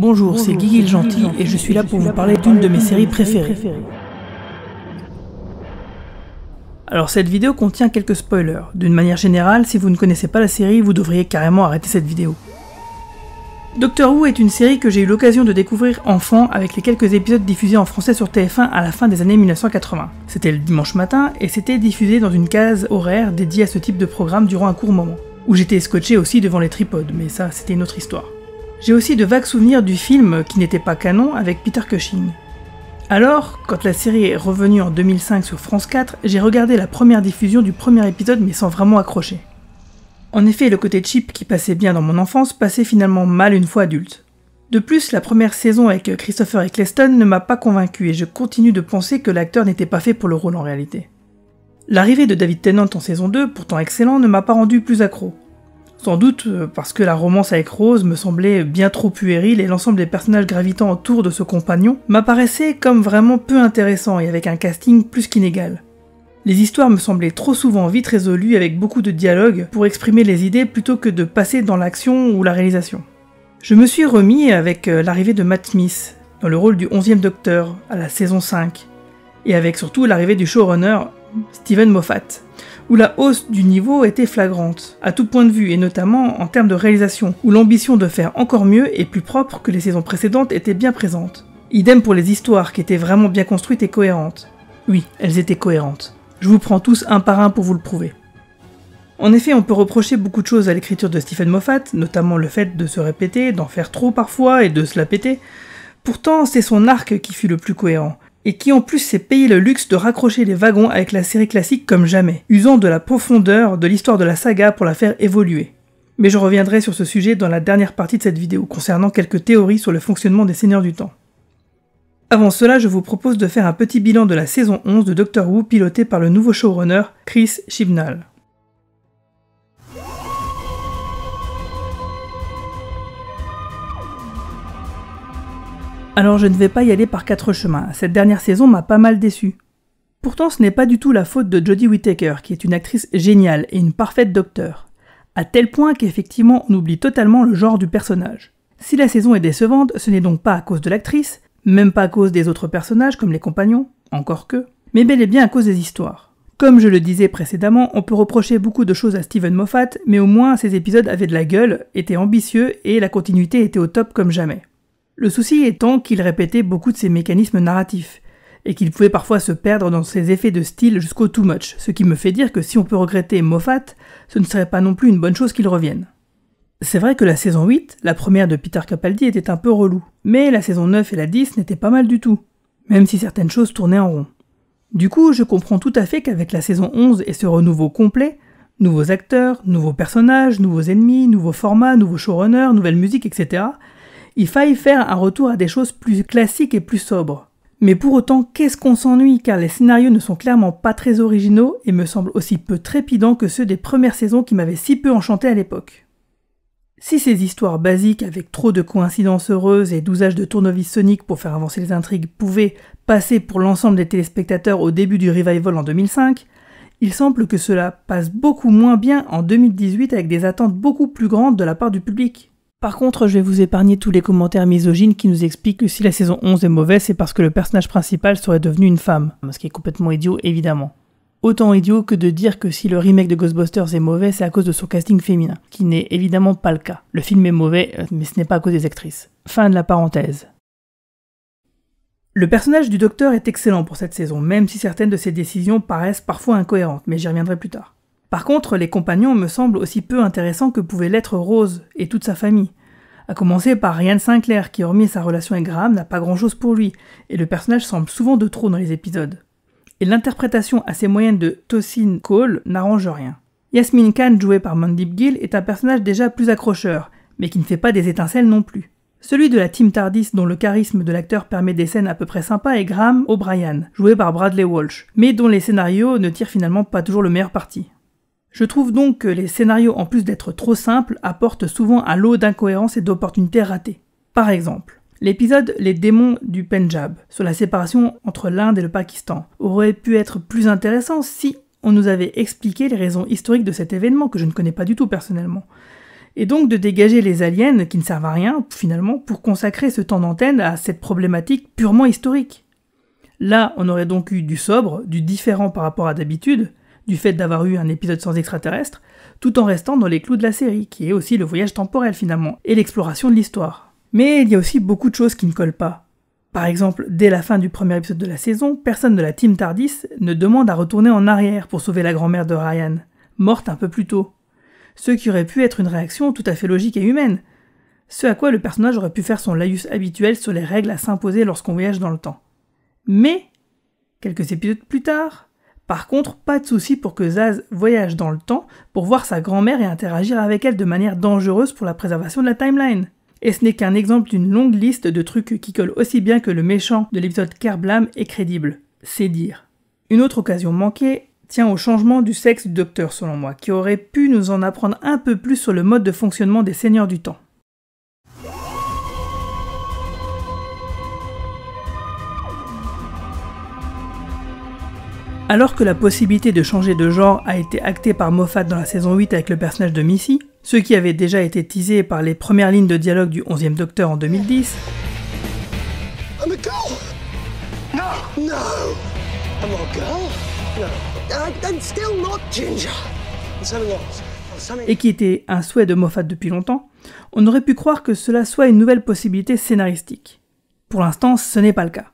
Bonjour, c'est Guigui le Gentil et je suis là pour vous parler d'une de mes séries préférées. Alors cette vidéo contient quelques spoilers. D'une manière générale, si vous ne connaissez pas la série, vous devriez carrément arrêter cette vidéo. Doctor Who est une série que j'ai eu l'occasion de découvrir enfant avec les quelques épisodes diffusés en français sur TF1 à la fin des années 1980. C'était le dimanche matin et c'était diffusé dans une case horaire dédiée à ce type de programme durant un court moment, où j'étais scotché aussi devant les tripodes, mais ça c'était une autre histoire. J'ai aussi de vagues souvenirs du film qui n'était pas canon avec Peter Cushing. Alors, quand la série est revenue en 2005 sur France 4, j'ai regardé la première diffusion du premier épisode mais sans vraiment accrocher. En effet, le côté cheap qui passait bien dans mon enfance passait finalement mal une fois adulte. De plus, la première saison avec Christopher Eccleston ne m'a pas convaincu et je continue de penser que l'acteur n'était pas fait pour le rôle en réalité. L'arrivée de David Tennant en saison 2, pourtant excellent, ne m'a pas rendu plus accro. Sans doute parce que la romance avec Rose me semblait bien trop puérile et l'ensemble des personnages gravitant autour de ce compagnon m'apparaissait comme vraiment peu intéressant et avec un casting plus qu'inégal. Les histoires me semblaient trop souvent vite résolues avec beaucoup de dialogue pour exprimer les idées plutôt que de passer dans l'action ou la réalisation. Je me suis remis avec l'arrivée de Matt Smith dans le rôle du 11e Docteur à la saison 5 et avec surtout l'arrivée du showrunner Steven Moffat, où la hausse du niveau était flagrante, à tout point de vue, et notamment en termes de réalisation, où l'ambition de faire encore mieux et plus propre que les saisons précédentes était bien présente. Idem pour les histoires qui étaient vraiment bien construites et cohérentes. Oui, elles étaient cohérentes. Je vous prends tous un par un pour vous le prouver. En effet, on peut reprocher beaucoup de choses à l'écriture de Steven Moffat, notamment le fait de se répéter, d'en faire trop parfois et de se la péter. Pourtant, c'est son arc qui fut le plus cohérent, et qui en plus s'est payé le luxe de raccrocher les wagons avec la série classique comme jamais, usant de la profondeur de l'histoire de la saga pour la faire évoluer. Mais je reviendrai sur ce sujet dans la dernière partie de cette vidéo, concernant quelques théories sur le fonctionnement des Seigneurs du Temps. Avant cela, je vous propose de faire un petit bilan de la saison 11 de Doctor Who piloté par le nouveau showrunner Chris Chibnall. Alors je ne vais pas y aller par quatre chemins, cette dernière saison m'a pas mal déçu. Pourtant ce n'est pas du tout la faute de Jodie Whittaker, qui est une actrice géniale et une parfaite docteur, à tel point qu'effectivement on oublie totalement le genre du personnage. Si la saison est décevante, ce n'est donc pas à cause de l'actrice, même pas à cause des autres personnages comme les compagnons, encore que, mais bel et bien à cause des histoires. Comme je le disais précédemment, on peut reprocher beaucoup de choses à Steven Moffat, mais au moins ces épisodes avaient de la gueule, étaient ambitieux et la continuité était au top comme jamais. Le souci étant qu'il répétait beaucoup de ses mécanismes narratifs, et qu'il pouvait parfois se perdre dans ses effets de style jusqu'au too much, ce qui me fait dire que si on peut regretter Moffat, ce ne serait pas non plus une bonne chose qu'il revienne. C'est vrai que la saison 8, la première de Peter Capaldi, était un peu relou, mais la saison 9 et la 10 n'étaient pas mal du tout, même si certaines choses tournaient en rond. Du coup, je comprends tout à fait qu'avec la saison 11 et ce renouveau complet, nouveaux acteurs, nouveaux personnages, nouveaux ennemis, nouveaux formats, nouveaux showrunners, nouvelle musique, etc., il faille faire un retour à des choses plus classiques et plus sobres. Mais pour autant, qu'est-ce qu'on s'ennuie car les scénarios ne sont clairement pas très originaux et me semblent aussi peu trépidants que ceux des premières saisons qui m'avaient si peu enchanté à l'époque. Si ces histoires basiques avec trop de coïncidences heureuses et d'usage de tournevis soniques pour faire avancer les intrigues pouvaient passer pour l'ensemble des téléspectateurs au début du revival en 2005, il semble que cela passe beaucoup moins bien en 2018 avec des attentes beaucoup plus grandes de la part du public. Par contre, je vais vous épargner tous les commentaires misogynes qui nous expliquent que si la saison 11 est mauvaise, c'est parce que le personnage principal serait devenu une femme. Ce qui est complètement idiot, évidemment. Autant idiot que de dire que si le remake de Ghostbusters est mauvais, c'est à cause de son casting féminin, qui n'est évidemment pas le cas. Le film est mauvais, mais ce n'est pas à cause des actrices. Fin de la parenthèse. Le personnage du Docteur est excellent pour cette saison, même si certaines de ses décisions paraissent parfois incohérentes, mais j'y reviendrai plus tard. Par contre, les compagnons me semblent aussi peu intéressants que pouvait l'être Rose et toute sa famille. À commencer par Ryan Sinclair, qui hormis sa relation avec Graham n'a pas grand chose pour lui, et le personnage semble souvent de trop dans les épisodes. Et l'interprétation assez moyenne de Tosin Cole n'arrange rien. Yasmin Khan, jouée par Mandip Gill, est un personnage déjà plus accrocheur, mais qui ne fait pas des étincelles non plus. Celui de la team TARDIS dont le charisme de l'acteur permet des scènes à peu près sympas est Graham O'Brien, joué par Bradley Walsh, mais dont les scénarios ne tirent finalement pas toujours le meilleur parti. Je trouve donc que les scénarios, en plus d'être trop simples, apportent souvent un lot d'incohérences et d'opportunités ratées. Par exemple, l'épisode Les démons du Pendjab, sur la séparation entre l'Inde et le Pakistan, aurait pu être plus intéressant si on nous avait expliqué les raisons historiques de cet événement que je ne connais pas du tout personnellement, et donc de dégager les aliens qui ne servent à rien, finalement, pour consacrer ce temps d'antenne à cette problématique purement historique. Là, on aurait donc eu du sobre, du différent par rapport à d'habitude, du fait d'avoir eu un épisode sans extraterrestres, tout en restant dans les clous de la série, qui est aussi le voyage temporel finalement, et l'exploration de l'histoire. Mais il y a aussi beaucoup de choses qui ne collent pas. Par exemple, dès la fin du premier épisode de la saison, personne de la Team TARDIS ne demande à retourner en arrière pour sauver la grand-mère de Ryan, morte un peu plus tôt. Ce qui aurait pu être une réaction tout à fait logique et humaine. Ce à quoi le personnage aurait pu faire son laïus habituel sur les règles à s'imposer lorsqu'on voyage dans le temps. Mais, quelques épisodes plus tard, par contre, pas de souci pour que Zaz voyage dans le temps pour voir sa grand-mère et interagir avec elle de manière dangereuse pour la préservation de la timeline. Et ce n'est qu'un exemple d'une longue liste de trucs qui collent aussi bien que le méchant de l'épisode Kerblam est crédible. C'est dire. Une autre occasion manquée tient au changement du sexe du docteur selon moi, qui aurait pu nous en apprendre un peu plus sur le mode de fonctionnement des Seigneurs du Temps. Alors que la possibilité de changer de genre a été actée par Moffat dans la saison 8 avec le personnage de Missy, ce qui avait déjà été teasé par les premières lignes de dialogue du 11e Docteur en 2010, I'm a girl. No. No. I'm not a girl. No. I'm still not Ginger. And something else. et qui était un souhait de Moffat depuis longtemps, on aurait pu croire que cela soit une nouvelle possibilité scénaristique. Pour l'instant, ce n'est pas le cas.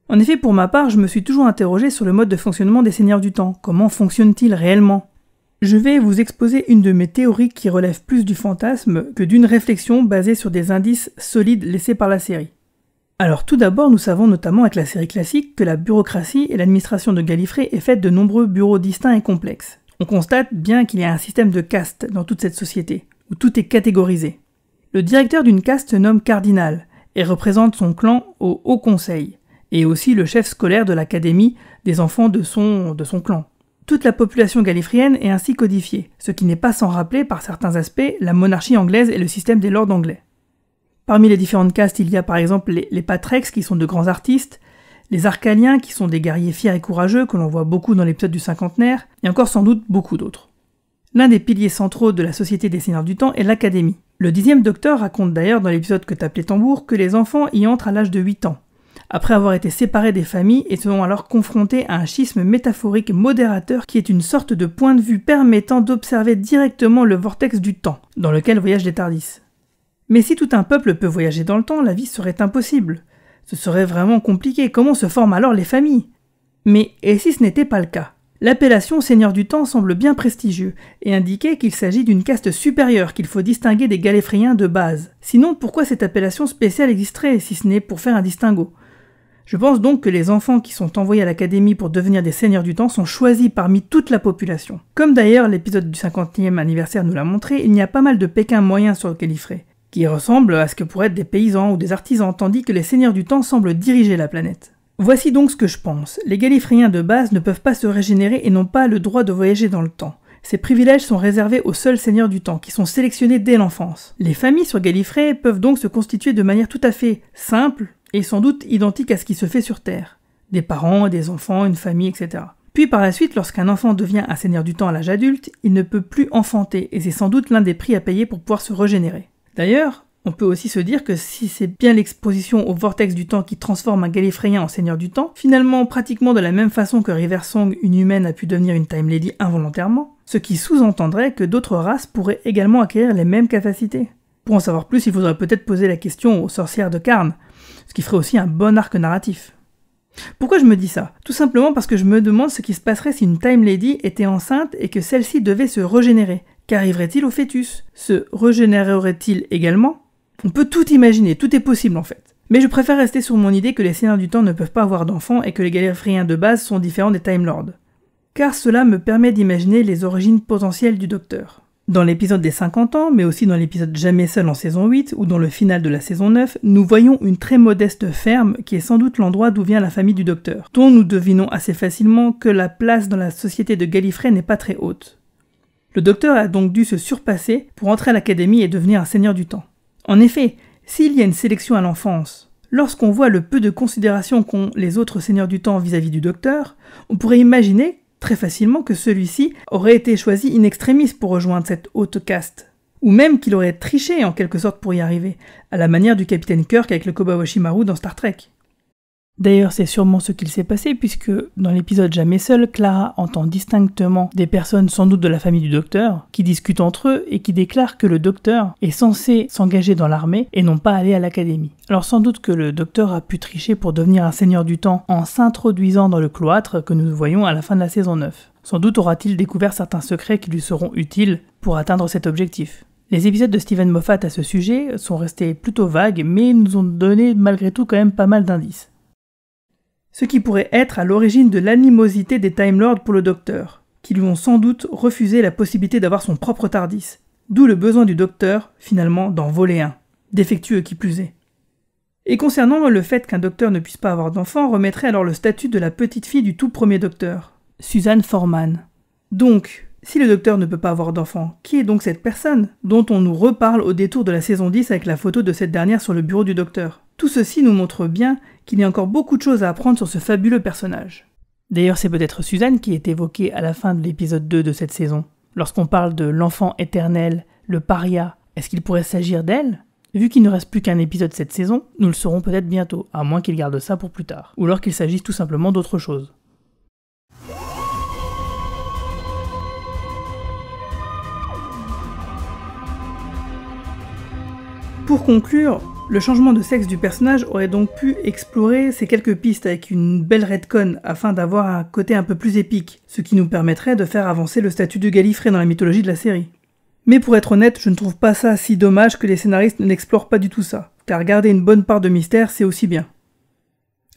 En effet, pour ma part, je me suis toujours interrogé sur le mode de fonctionnement des Seigneurs du Temps. Comment fonctionne-t-il réellement ? Je vais vous exposer une de mes théories qui relève plus du fantasme que d'une réflexion basée sur des indices solides laissés par la série. Alors tout d'abord, nous savons notamment avec la série classique que la bureaucratie et l'administration de Gallifrey est faite de nombreux bureaux distincts et complexes. On constate bien qu'il y a un système de caste dans toute cette société, où tout est catégorisé. Le directeur d'une caste se nomme cardinal et représente son clan au Haut Conseil, et aussi le chef scolaire de l'académie des enfants de son clan. Toute la population gallifréenne est ainsi codifiée, ce qui n'est pas sans rappeler par certains aspects la monarchie anglaise et le système des lords anglais. Parmi les différentes castes, il y a par exemple les Patrex qui sont de grands artistes, les Arcaliens qui sont des guerriers fiers et courageux que l'on voit beaucoup dans l'épisode du cinquantenaire, et encore sans doute beaucoup d'autres. L'un des piliers centraux de la Société des Seigneurs du Temps est l'Académie. Le 10e Docteur raconte d'ailleurs dans l'épisode que t'appelais Tambour que les enfants y entrent à l'âge de 8 ans. Après avoir été séparés des familles et seront alors confrontés à un schisme métaphorique modérateur qui est une sorte de point de vue permettant d'observer directement le vortex du temps, dans lequel voyagent les TARDIS. Mais si tout un peuple peut voyager dans le temps, la vie serait impossible. Ce serait vraiment compliqué, comment se forment alors les familles ? Mais et si ce n'était pas le cas ? L'appellation Seigneur du Temps semble bien prestigieux et indiquer qu'il s'agit d'une caste supérieure qu'il faut distinguer des Gallifréens de base. Sinon, pourquoi cette appellation spéciale existerait si ce n'est pour faire un distinguo ? Je pense donc que les enfants qui sont envoyés à l'académie pour devenir des Seigneurs du Temps sont choisis parmi toute la population. Comme d'ailleurs l'épisode du 50e anniversaire nous l'a montré, il y a pas mal de Pékins moyens sur le Gallifrey, qui ressemblent à ce que pourraient être des paysans ou des artisans, tandis que les Seigneurs du Temps semblent diriger la planète. Voici donc ce que je pense. Les Gallifréens de base ne peuvent pas se régénérer et n'ont pas le droit de voyager dans le temps. Ces privilèges sont réservés aux seuls Seigneurs du Temps, qui sont sélectionnés dès l'enfance. Les familles sur Gallifrey peuvent donc se constituer de manière tout à fait simple, et sans doute identique à ce qui se fait sur Terre. Des parents, des enfants, une famille, etc. Puis par la suite, lorsqu'un enfant devient un Seigneur du Temps à l'âge adulte, il ne peut plus enfanter, et c'est sans doute l'un des prix à payer pour pouvoir se régénérer. D'ailleurs, on peut aussi se dire que si c'est bien l'exposition au vortex du temps qui transforme un Gallifréen en Seigneur du Temps, finalement pratiquement de la même façon que River Song, une humaine a pu devenir une Time Lady involontairement, ce qui sous-entendrait que d'autres races pourraient également acquérir les mêmes capacités. Pour en savoir plus, il faudrait peut-être poser la question aux sorcières de Karn, ce qui ferait aussi un bon arc narratif. Pourquoi je me dis ça ? Tout simplement parce que je me demande ce qui se passerait si une Time Lady était enceinte et que celle-ci devait se régénérer. Qu'arriverait-il au fœtus ? Se régénérerait-il également ? On peut tout imaginer, tout est possible en fait. Mais je préfère rester sur mon idée que les Seigneurs du Temps ne peuvent pas avoir d'enfants et que les Gallifréens de base sont différents des Time Lords. Car cela me permet d'imaginer les origines potentielles du Docteur. Dans l'épisode des 50 ans, mais aussi dans l'épisode Jamais seul en saison 8 ou dans le final de la saison 9, nous voyons une très modeste ferme qui est sans doute l'endroit d'où vient la famille du Docteur, dont nous devinons assez facilement que la place dans la société de Gallifrey n'est pas très haute. Le Docteur a donc dû se surpasser pour entrer à l'académie et devenir un Seigneur du Temps. En effet, s'il y a une sélection à l'enfance, lorsqu'on voit le peu de considération qu'ont les autres Seigneurs du Temps vis-à-vis du Docteur, on pourrait imaginer très facilement que celui-ci aurait été choisi in extremis pour rejoindre cette haute caste. Ou même qu'il aurait triché en quelque sorte pour y arriver, à la manière du capitaine Kirk avec le Kobayashi Maru dans Star Trek. D'ailleurs, c'est sûrement ce qu'il s'est passé puisque dans l'épisode Jamais seul, Clara entend distinctement des personnes sans doute de la famille du docteur qui discutent entre eux et qui déclarent que le docteur est censé s'engager dans l'armée et non pas aller à l'académie. Alors sans doute que le docteur a pu tricher pour devenir un seigneur du temps en s'introduisant dans le cloître que nous voyons à la fin de la saison 9. Sans doute aura-t-il découvert certains secrets qui lui seront utiles pour atteindre cet objectif. Les épisodes de Steven Moffat à ce sujet sont restés plutôt vagues mais nous ont donné malgré tout quand même pas mal d'indices. Ce qui pourrait être à l'origine de l'animosité des Time Lords pour le Docteur, qui lui ont sans doute refusé la possibilité d'avoir son propre TARDIS, d'où le besoin du Docteur, finalement, d'en voler un, défectueux qui plus est. Et concernant le fait qu'un Docteur ne puisse pas avoir d'enfant, remettrait alors le statut de la petite fille du tout premier Docteur, Suzanne Foreman. Donc, si le Docteur ne peut pas avoir d'enfant, qui est donc cette personne dont on nous reparle au détour de la saison 10 avec la photo de cette dernière sur le bureau du Docteur ? Tout ceci nous montre bien qu'il y a encore beaucoup de choses à apprendre sur ce fabuleux personnage. D'ailleurs, c'est peut-être Suzanne qui est évoquée à la fin de l'épisode 2 de cette saison. Lorsqu'on parle de l'enfant éternel, le paria, est-ce qu'il pourrait s'agir d'elle ? Vu qu'il ne reste plus qu'un épisode cette saison, nous le saurons peut-être bientôt, à moins qu'il garde ça pour plus tard. Ou alors qu'il s'agisse tout simplement d'autre chose. Pour conclure, le changement de sexe du personnage aurait donc pu explorer ces quelques pistes avec une belle retcon afin d'avoir un côté un peu plus épique, ce qui nous permettrait de faire avancer le statut de Gallifrey dans la mythologie de la série. Mais pour être honnête, je ne trouve pas ça si dommage que les scénaristes n'explorent pas du tout ça, car garder une bonne part de mystère, c'est aussi bien.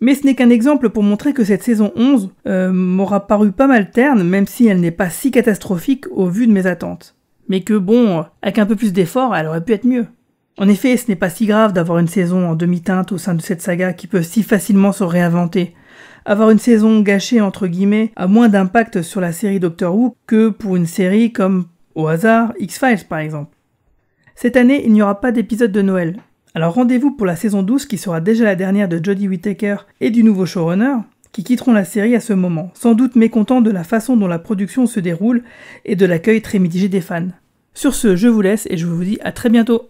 Mais ce n'est qu'un exemple pour montrer que cette saison 11 m'aura paru pas mal terne, même si elle n'est pas si catastrophique au vu de mes attentes. Mais que bon, avec un peu plus d'effort, elle aurait pu être mieux. En effet, ce n'est pas si grave d'avoir une saison en demi-teinte au sein de cette saga qui peut si facilement se réinventer. Avoir une saison gâchée entre guillemets a moins d'impact sur la série Doctor Who que pour une série comme, au hasard, X-Files par exemple. Cette année, il n'y aura pas d'épisode de Noël. Alors rendez-vous pour la saison 12 qui sera déjà la dernière de Jodie Whittaker et du nouveau showrunner, qui quitteront la série à ce moment, sans doute mécontents de la façon dont la production se déroule et de l'accueil très mitigé des fans. Sur ce, je vous laisse et je vous dis à très bientôt.